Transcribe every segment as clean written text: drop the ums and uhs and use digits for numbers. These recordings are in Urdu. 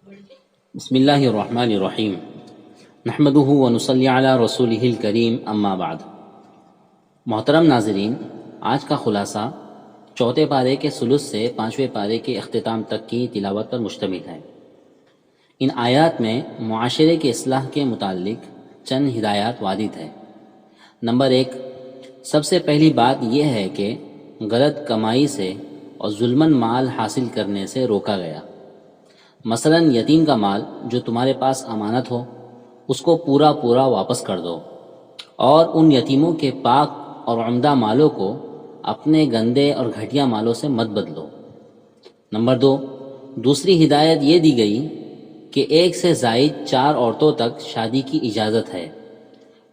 بسم اللہ الرحمن الرحیم نحمدہ ونصلی علی رسولہ الکریم اما بعد۔ محترم ناظرین، آج کا خلاصہ چوتھے پارے کے ثلث سے پانچویں پارے کے اختتام تک کی تلاوت پر مشتمل ہے۔ ان آیات میں معاشرے کی اصلاح کے متعلق چند ہدایات وارد ہیں۔ نمبر 1، سب سے پہلی بات یہ ہے کہ غلط کمائی سے اور ظلماً مال حاصل کرنے سے روکا گیا۔ مثلا یتیم کا مال جو تمہارے پاس امانت ہو اس کو پورا واپس کر دو، اور ان یتیموں کے پاک اور عمدہ مالوں کو اپنے گندے اور گھٹیا مالوں سے مت بدلو۔ نمبر 2، دوسری ہدایت یہ دی گئی کہ 1 سے زائد 4 عورتوں تک شادی کی اجازت ہے،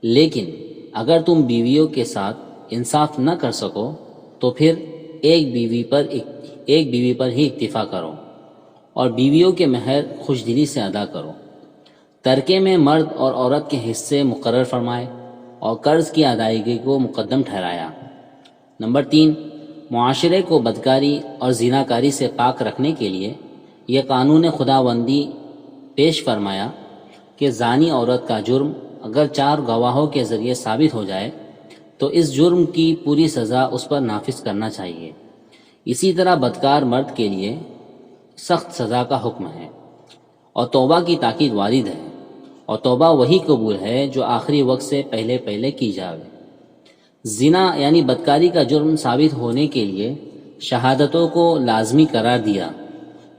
لیکن اگر تم بیویوں کے ساتھ انصاف نہ کر سکو تو پھر ایک بیوی پر ہی اکتفا کرو اور بیویوں کے مہر خوش دلی سے ادا کرو۔ ترکے میں مرد اور عورت کے حصے مقرر فرمائے اور قرض کی ادائیگی کو مقدم ٹھہرایا۔ نمبر 3، معاشرے کو بدکاری اور زناکاری سے پاک رکھنے کے لیے یہ قانون خداوندی پیش فرمایا کہ زانی عورت کا جرم اگر 4 گواہوں کے ذریعے ثابت ہو جائے تو اس جرم کی پوری سزا اس پر نافذ کرنا چاہیے۔ اسی طرح بدکار مرد کے لیے سخت سزا کا حکم ہے، اور توبہ کی تاکید وارد ہے، اور توبہ وہی قبول ہے جو آخری وقت سے پہلے کی جاوے۔ زنا یعنی بدکاری کا جرم ثابت ہونے کے لیے شہادتوں کو لازمی قرار دیا،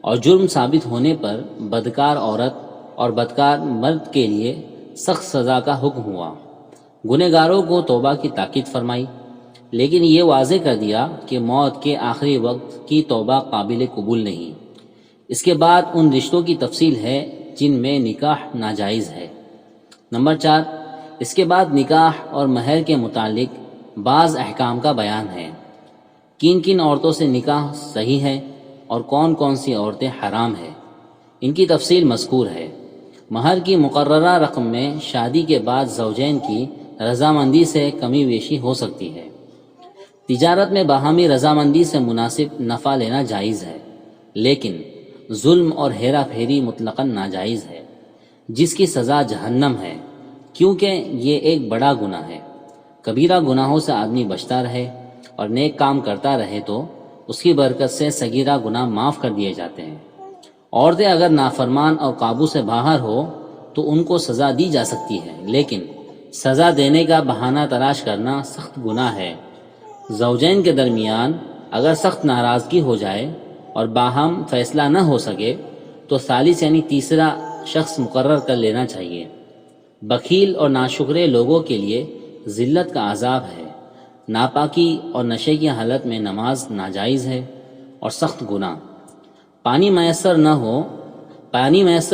اور جرم ثابت ہونے پر بدکار عورت اور بدکار مرد کے لیے سخت سزا کا حکم ہوا۔ گنہگاروں کو توبہ کی تاکید فرمائی، لیکن یہ واضح کر دیا کہ موت کے آخری وقت کی توبہ قابل قبول نہیں۔ اس کے بعد ان رشتوں کی تفصیل ہے جن میں نکاح ناجائز ہے۔ نمبر 4، اس کے بعد نکاح اور مہر کے متعلق بعض احکام کا بیان ہے۔ کن عورتوں سے نکاح صحیح ہے اور کون سی عورتیں حرام ہے، ان کی تفصیل مذکور ہے۔ مہر کی مقررہ رقم میں شادی کے بعد زوجین کی رضامندی سے کمی بیشی ہو سکتی ہے۔ تجارت میں باہمی رضامندی سے مناسب نفع لینا جائز ہے، لیکن ظلم اور ہیرا پھیری مطلقاً ناجائز ہے، جس کی سزا جہنم ہے، کیونکہ یہ ایک بڑا گناہ ہے۔ کبیرہ گناہوں سے آدمی بچتا رہے اور نیک کام کرتا رہے تو اس کی برکت سے صغیرہ گناہ معاف کر دیے جاتے ہیں۔ عورتیں اگر نافرمان اور قابو سے باہر ہو تو ان کو سزا دی جا سکتی ہے، لیکن سزا دینے کا بہانہ تلاش کرنا سخت گناہ ہے۔ زوجین کے درمیان اگر سخت ناراضگی ہو جائے اور باہم فیصلہ نہ ہو سکے تو ثالث یعنی تیسرا شخص مقرر کر لینا چاہیے۔ بخیل اور ناشکرے لوگوں کے لیے ذلت کا عذاب ہے۔ ناپاکی اور نشے کی حالت میں نماز ناجائز ہے اور سخت گناہ۔ پانی میسر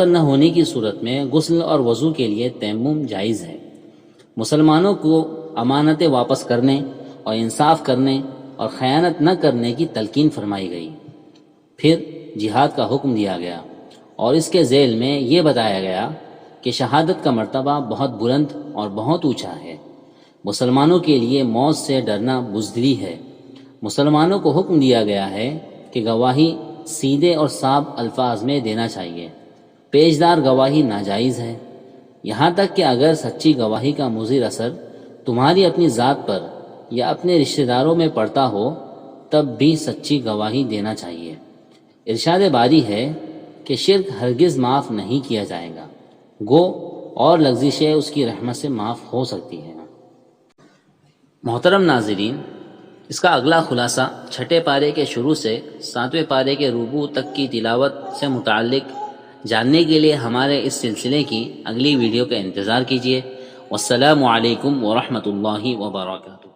نہ ہونے کی صورت میں غسل اور وضو کے لیے تیمم جائز ہے۔ مسلمانوں کو امانتیں واپس کرنے اور انصاف کرنے اور خیانت نہ کرنے کی تلقین فرمائی گئی۔ پھر جہاد کا حکم دیا گیا، اور اس کے ذیل میں یہ بتایا گیا کہ شہادت کا مرتبہ بہت بلند اور بہت اونچا ہے۔ مسلمانوں کے لیے موت سے ڈرنا بزدلی ہے۔ مسلمانوں کو حکم دیا گیا ہے کہ گواہی سیدھے اور صاف الفاظ میں دینا چاہیے۔ پیشدار گواہی ناجائز ہے، یہاں تک کہ اگر سچی گواہی کا مضر اثر تمہاری اپنی ذات پر یا اپنے رشتہ داروں میں پڑتا ہو تب بھی سچی گواہی دینا چاہیے۔ ارشاد باری ہے کہ شرک ہرگز معاف نہیں کیا جائے گا، گو اور لغزشیں اس کی رحمت سے معاف ہو سکتی ہیں۔ محترم ناظرین، اس کا اگلا خلاصہ چھٹے پارے کے شروع سے 7ویں پارے کے ربوع تک کی تلاوت سے متعلق جاننے کے لیے ہمارے اس سلسلے کی اگلی ویڈیو کا انتظار کیجیے۔ والسلام علیکم ورحمۃ اللہ وبرکاتہ۔